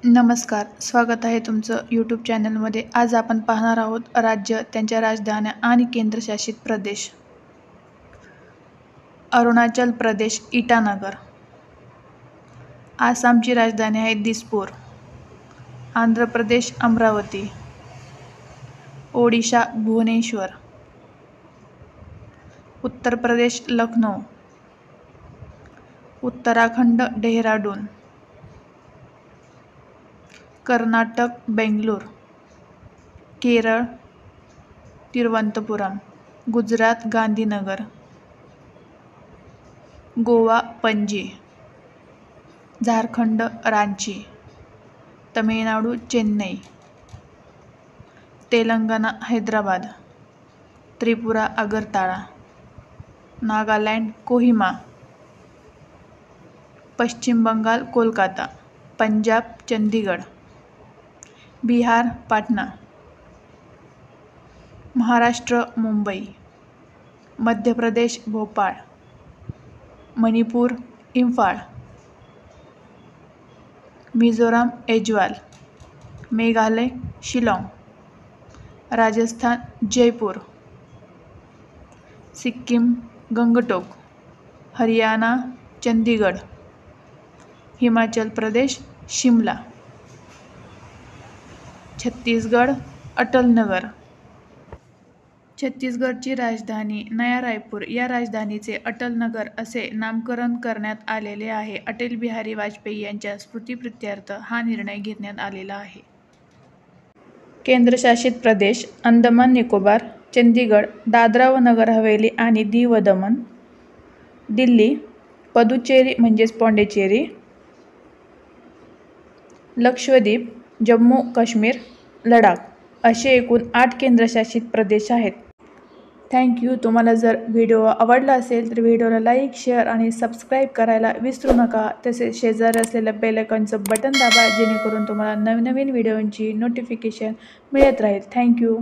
नमस्कार, स्वागत आहे तुमचं यूट्यूब चॅनलमध्ये. आज आपण पाहणार आहोत राज्य, त्यांच्या राजधान्या आणि केंद्रशासित प्रदेश. अरुणाचल प्रदेश इटानगर. आसामची राजधानी आहे दिसपूर. आंध्र प्रदेश अमरावती. ओडिशा भुवनेश्वर. उत्तर प्रदेश लखनौ. उत्तराखंड डेहराडून. कर्नाटक बेंगलोर. केरळ तिरुवनंतपुरम. गुजरात गांधीनगर. गोवा पणजी. झारखंड रांची. तमिळनाडू चेन्नई. तेलंगणा हैदराबाद. त्रिपुरा अगरताळा. नागालँड कोहिमा. पश्चिम बंगाल कोलकाता. पंजाब चंदीगड. बिहार पाटणा. महाराष्ट्र मुंबई. मध्य प्रदेश भोपाळ. मणिपूर इम्फाळ. मिझोराम ऐजवाल. मेघालय शिलाँग. राजस्थान जयपूर. सिक्कीम गंगटोक. हरियाणा चंदीगड. हिमाचल प्रदेश शिमला. छत्तीसगड अटलनगर. छत्तीसगडची राजधानी नया रायपूर. या राजधानीचे अटलनगर असे नामकरण करण्यात आलेले आहे. अटल बिहारी वाजपेयी यांच्या स्मृतिप्रित्यर्थ हा निर्णय घेण्यात आलेला आहे. केंद्रशासित प्रदेश अंदमान निकोबार. चंदीगड. दादरा व नगर हवेली आणि दीव व दमण. दिल्ली. पुदुच्चेरी म्हणजेच पॉंडिचेरी. लक्षद्वीप. जम्मू काश्मीर. लडाख असे एकूण 8 केंद्रशासित प्रदेश आहेत. थँक्यू. तुम्हाला जर व्हिडिओ आवडला असेल तर व्हिडिओला लाईक, शेअर आणि सबस्क्राईब करायला विसरू नका. तसेच शेजारी असलेलं बेल आयकॉनचं बटन दाबा, जेणेकरून तुम्हाला नवनवीन व्हिडिओंची नोटिफिकेशन मिळत राहील. थँक्यू.